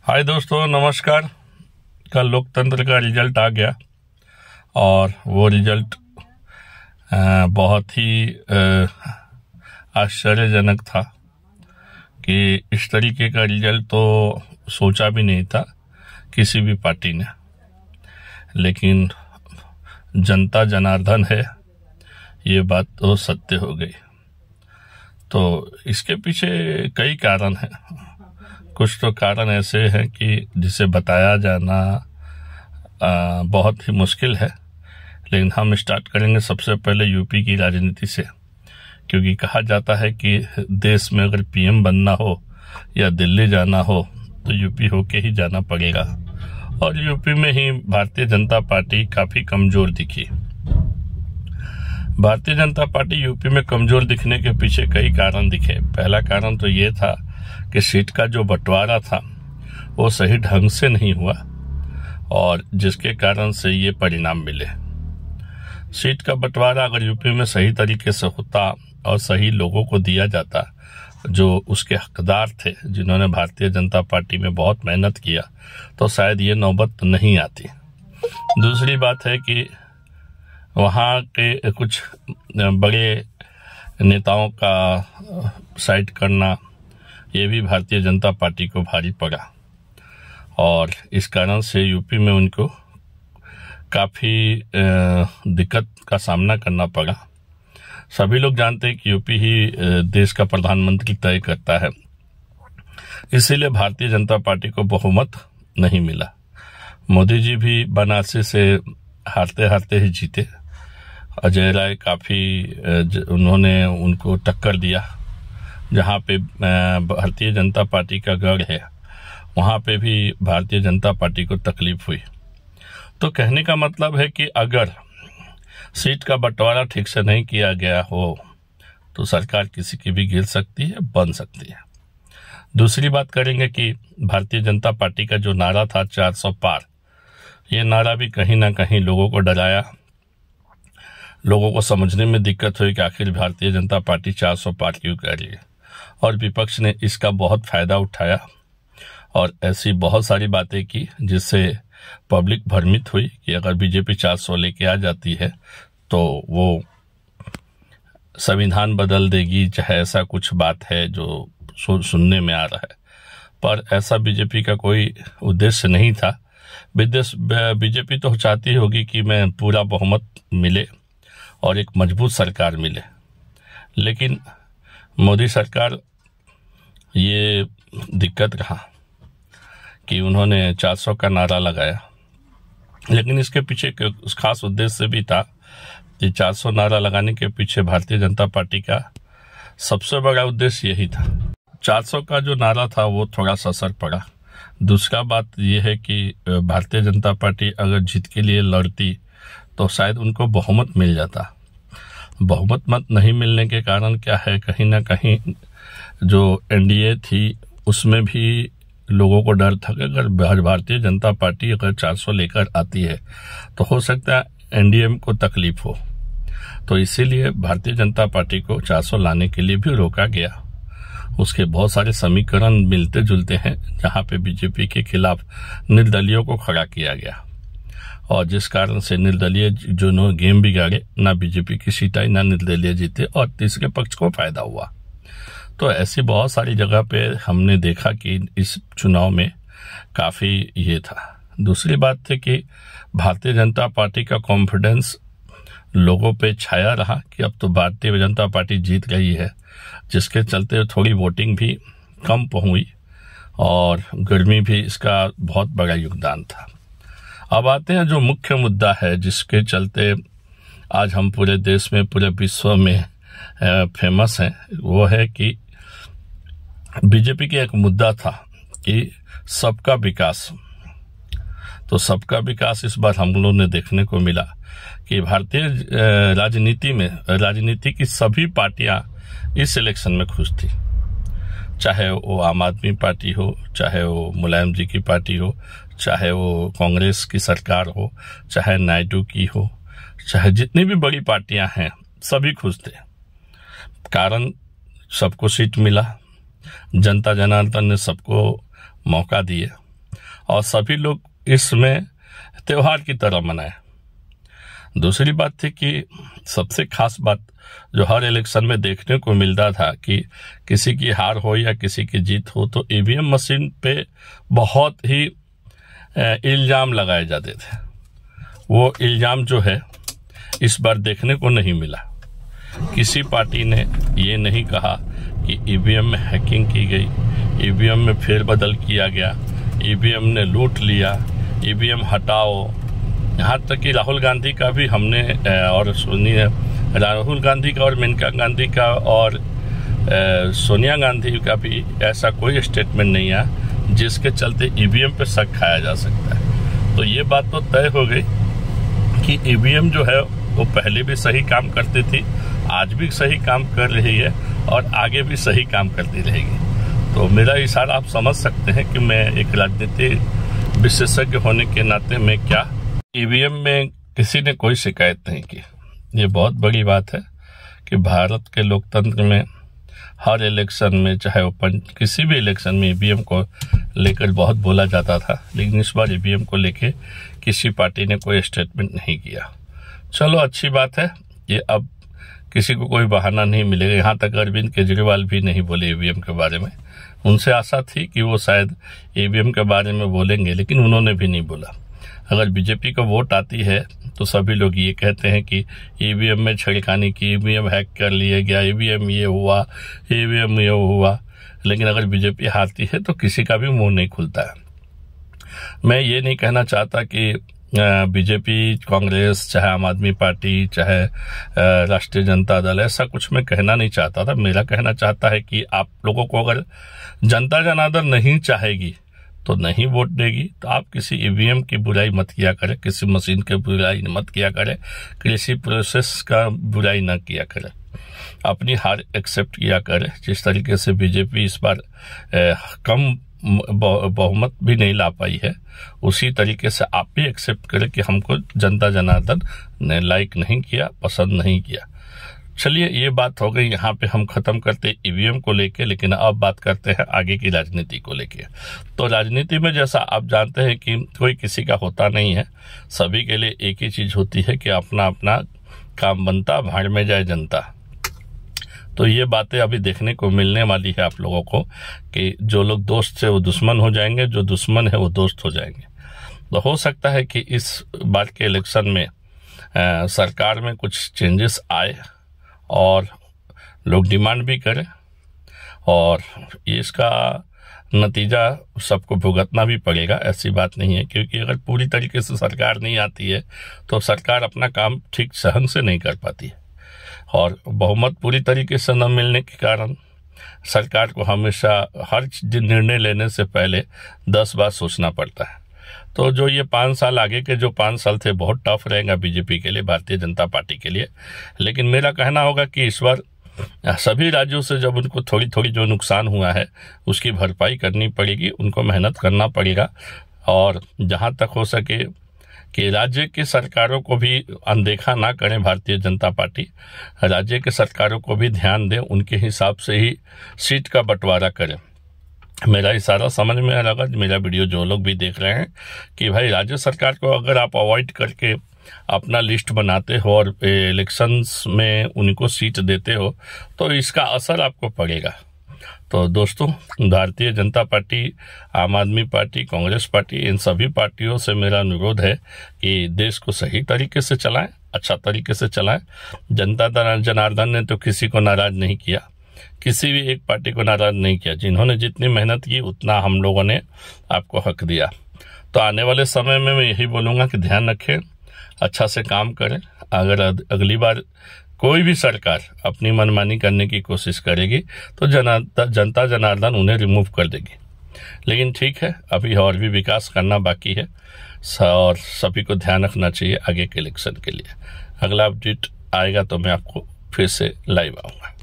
हाय दोस्तों, नमस्कार। कल लोकतंत्र का रिजल्ट आ गया और वो रिजल्ट बहुत ही आश्चर्यजनक था कि इस तरीके का रिजल्ट तो सोचा भी नहीं था किसी भी पार्टी ने। लेकिन जनता जनार्दन है, ये बात तो सत्य हो गई। तो इसके पीछे कई कारण हैं। कुछ तो कारण ऐसे हैं कि जिसे बताया जाना बहुत ही मुश्किल है। लेकिन हम स्टार्ट करेंगे सबसे पहले यूपी की राजनीति से, क्योंकि कहा जाता है कि देश में अगर पीएम बनना हो या दिल्ली जाना हो तो यूपी होके ही जाना पड़ेगा। और यूपी में ही भारतीय जनता पार्टी काफी कमजोर दिखी। भारतीय जनता पार्टी यूपी में कमजोर दिखने के पीछे कई कारण दिखे। पहला कारण तो ये था कि सीट का जो बंटवारा था वो सही ढंग से नहीं हुआ और जिसके कारण से ये परिणाम मिले। सीट का बंटवारा अगर यूपी में सही तरीके से होता और सही लोगों को दिया जाता जो उसके हकदार थे, जिन्होंने भारतीय जनता पार्टी में बहुत मेहनत किया, तो शायद ये नौबत नहीं आती। दूसरी बात है कि वहाँ के कुछ बड़े नेताओं का साइड करना, ये भी भारतीय जनता पार्टी को भारी पड़ा और इस कारण से यूपी में उनको काफी दिक्कत का सामना करना पड़ा। सभी लोग जानते हैं कि यूपी ही देश का प्रधानमंत्री तय करता है, इसीलिए भारतीय जनता पार्टी को बहुमत नहीं मिला। मोदी जी भी बनारसी से हारते हारते ही जीते। अजय राय काफी उन्होंने उनको टक्कर दिया। जहाँ पे भारतीय जनता पार्टी का गढ़ है, वहाँ पे भी भारतीय जनता पार्टी को तकलीफ हुई। तो कहने का मतलब है कि अगर सीट का बंटवारा ठीक से नहीं किया गया हो तो सरकार किसी की भी गिर सकती है, बन सकती है। दूसरी बात करेंगे कि भारतीय जनता पार्टी का जो नारा था 400 पार, ये नारा भी कहीं ना कहीं लोगों को डराया। लोगों को समझने में दिक्कत हुई कि आखिर भारतीय जनता पार्टी 400 पार क्यों कर रही है, और विपक्ष ने इसका बहुत फायदा उठाया और ऐसी बहुत सारी बातें की जिससे पब्लिक भ्रमित हुई कि अगर बीजेपी 400 लेके आ जाती है तो वो संविधान बदल देगी, चाहे ऐसा कुछ बात है जो सुनने में आ रहा है। पर ऐसा बीजेपी का कोई उद्देश्य नहीं था। बीजेपी तो चाहती होगी कि मैं पूरा बहुमत मिले और एक मजबूत सरकार मिले, लेकिन मोदी सरकार ये दिक्कत रहा कि उन्होंने 400 का नारा लगाया। लेकिन इसके पीछे उस खास उद्देश्य भी था कि 400 नारा लगाने के पीछे भारतीय जनता पार्टी का सबसे बड़ा उद्देश्य यही था। 400 का जो नारा था वो थोड़ा सा असर पड़ा। दूसरा बात यह है कि भारतीय जनता पार्टी अगर जीत के लिए लड़ती तो शायद उनको बहुमत मिल जाता। बहुमत मत नहीं मिलने के कारण क्या है, कहीं ना कहीं जो एनडीए थी उसमें भी लोगों को डर था कि अगर भारतीय जनता पार्टी अगर 400 लेकर आती है तो हो सकता है एनडीए को तकलीफ हो। तो इसीलिए भारतीय जनता पार्टी को 400 लाने के लिए भी रोका गया। उसके बहुत सारे समीकरण मिलते जुलते हैं जहां पे बीजेपी के खिलाफ निर्दलीयों को खड़ा किया गया और जिस कारण से निर्दलीय जो गेम बिगाड़े, ना बीजेपी की सीट आई ना निर्दलीय जीते और तीसरे पक्ष को फायदा हुआ। तो ऐसी बहुत सारी जगह पे हमने देखा कि इस चुनाव में काफी ये था। दूसरी बात थी कि भारतीय जनता पार्टी का कॉन्फिडेंस लोगों पे छाया रहा कि अब तो भारतीय जनता पार्टी जीत गई है, जिसके चलते थोड़ी वोटिंग भी कम हुई और गर्मी भी इसका बहुत बड़ा योगदान था। अब आते हैं जो मुख्य मुद्दा है जिसके चलते आज हम पूरे देश में, पूरे विश्व में फेमस हैं, वो है कि बीजेपी का एक मुद्दा था कि सबका विकास। तो सबका विकास इस बार हम लोगों ने देखने को मिला कि भारतीय राजनीति की सभी पार्टियां इस इलेक्शन में खुश थी। चाहे वो आम आदमी पार्टी हो, चाहे वो मुलायम जी की पार्टी हो, चाहे वो कांग्रेस की सरकार हो, चाहे नायडू की हो, चाहे जितनी भी बड़ी पार्टियां हैं, सभी खुश थे। कारण सबको सीट मिला, जनता जनार्दन ने सबको मौका दिए और सभी लोग इसमें त्योहार की तरह मनाए। दूसरी बात थी कि सबसे खास बात जो हर इलेक्शन में देखने को मिलता था कि किसी की हार हो या किसी की जीत हो तो ईवीएम मशीन पे बहुत ही इल्ज़ाम लगाए जाते थे। वो इल्ज़ाम जो है इस बार देखने को नहीं मिला। किसी पार्टी ने ये नहीं कहा कि ईवीएम में हैकिंग की गई, ईवीएम में फेरबदल किया गया, ईवीएम ने लूट लिया, ईवीएम हटाओ। यहाँ तक कि राहुल गांधी का भी हमने और सुनिए, राहुल गांधी का और मेनका गांधी का और सोनिया गांधी का भी ऐसा कोई स्टेटमेंट नहीं है जिसके चलते ईवीएम पे शक खाया जा सकता है। तो ये बात तो तय हो गई कि ईवीएम जो है वो पहले भी सही काम करती थी, आज भी सही काम कर रही है और आगे भी सही काम करती रहेगी। तो मेरा इशारा आप समझ सकते हैं कि मैं एक राजनीति विशेषज्ञ होने के नाते मैं क्या, ईवीएम में किसी ने कोई शिकायत नहीं की। ये बहुत बड़ी बात है कि भारत के लोकतंत्र में हर इलेक्शन में, चाहे वो किसी भी इलेक्शन में ईवीएम को लेकर बहुत बोला जाता था, लेकिन इस बार ईवीएम को लेके किसी पार्टी ने कोई स्टेटमेंट नहीं किया। चलो अच्छी बात है, ये अब किसी को कोई बहाना नहीं मिलेगा। यहाँ तक अरविंद केजरीवाल भी नहीं बोले ईवीएम के बारे में। उनसे आशा थी कि वो शायद ईवीएम के बारे में बोलेंगे, लेकिन उन्होंने भी नहीं बोला। अगर बीजेपी को वोट आती है तो सभी लोग ये कहते हैं कि ईवीएम में छेड़खानी की, ईवीएम हैक कर लिया गया, ईवीएम ये हुआ, ईवीएम ये हुआ। लेकिन अगर बीजेपी हारती है तो किसी का भी मुंह नहीं खुलता है। मैं ये नहीं कहना चाहता कि बीजेपी, कांग्रेस, चाहे आम आदमी पार्टी, चाहे राष्ट्रीय जनता दल, ऐसा कुछ मैं कहना नहीं चाहता था। मेरा कहना चाहता है कि आप लोगों को अगर जनता जनार्दन नहीं चाहेगी तो नहीं वोट देगी, तो आप किसी ईवीएम की बुराई मत किया करें, किसी मशीन की बुराई मत किया करें, किसी प्रोसेस का बुराई न किया करें, अपनी हार एक्सेप्ट किया करें। जिस तरीके से बीजेपी इस बार कम बहुमत भी नहीं ला पाई है, उसी तरीके से आप भी एक्सेप्ट करें कि हमको जनता जनार्दन ने लाइक नहीं किया, पसंद नहीं किया। चलिए, ये बात हो गई, यहाँ पे हम खत्म करते ईवीएम को लेके। लेकिन अब बात करते हैं आगे की राजनीति को लेके। तो राजनीति में जैसा आप जानते हैं कि कोई किसी का होता नहीं है, सभी के लिए एक ही चीज होती है कि अपना अपना काम बनता, भाड़ में जाए जनता। तो ये बातें अभी देखने को मिलने वाली है आप लोगों को कि जो लोग दोस्त है वो दुश्मन हो जाएंगे, जो दुश्मन है वो दोस्त हो जाएंगे। तो हो सकता है कि इस बार के इलेक्शन में सरकार में कुछ चेंजेस आए और लोग डिमांड भी करें, और इसका नतीजा सबको भुगतना भी पड़ेगा। ऐसी बात नहीं है, क्योंकि अगर पूरी तरीके से सरकार नहीं आती है तो सरकार अपना काम ठीक सहन से नहीं कर पाती है, और बहुमत पूरी तरीके से न मिलने के कारण सरकार को हमेशा हर निर्णय लेने से पहले 10 बार सोचना पड़ता है। तो जो ये 5 साल आगे के जो 5 साल थे बहुत टफ रहेगा बीजेपी के लिए, भारतीय जनता पार्टी के लिए। लेकिन मेरा कहना होगा कि इस बार सभी राज्यों से जब उनको थोड़ी थोड़ी जो नुकसान हुआ है उसकी भरपाई करनी पड़ेगी, उनको मेहनत करना पड़ेगा। और जहां तक हो सके कि राज्य की सरकारों को भी अनदेखा ना करें भारतीय जनता पार्टी, राज्य के सरकारों को भी ध्यान दें, उनके हिसाब से ही सीट का बंटवारा करें। मेरा इशारा समझ में आ रहा, मेरा वीडियो जो लोग भी देख रहे हैं, कि भाई राज्य सरकार को अगर आप अवॉइड करके अपना लिस्ट बनाते हो और इलेक्शंस में उनको सीट देते हो तो इसका असर आपको पड़ेगा। तो दोस्तों, भारतीय जनता पार्टी, आम आदमी पार्टी, कांग्रेस पार्टी, इन सभी पार्टियों से मेरा अनुरोध है कि देश को सही तरीके से चलाएं, अच्छा तरीके से चलाएं। जनता जनार्दन ने तो किसी को नाराज नहीं किया, किसी भी एक पार्टी को नाराज नहीं किया। जिन्होंने जितनी मेहनत की उतना हम लोगों ने आपको हक दिया। तो आने वाले समय में मैं यही बोलूँगा कि ध्यान रखें, अच्छा से काम करें। अगर अगली बार कोई भी सरकार अपनी मनमानी करने की कोशिश करेगी तो जनता जनार्दन उन्हें रिमूव कर देगी। लेकिन ठीक है, अभी और भी विकास करना बाकी है और सभी को ध्यान रखना चाहिए आगे के इलेक्शन के लिए। अगला अपडेट आएगा तो मैं आपको फिर से लाइव आऊँगा।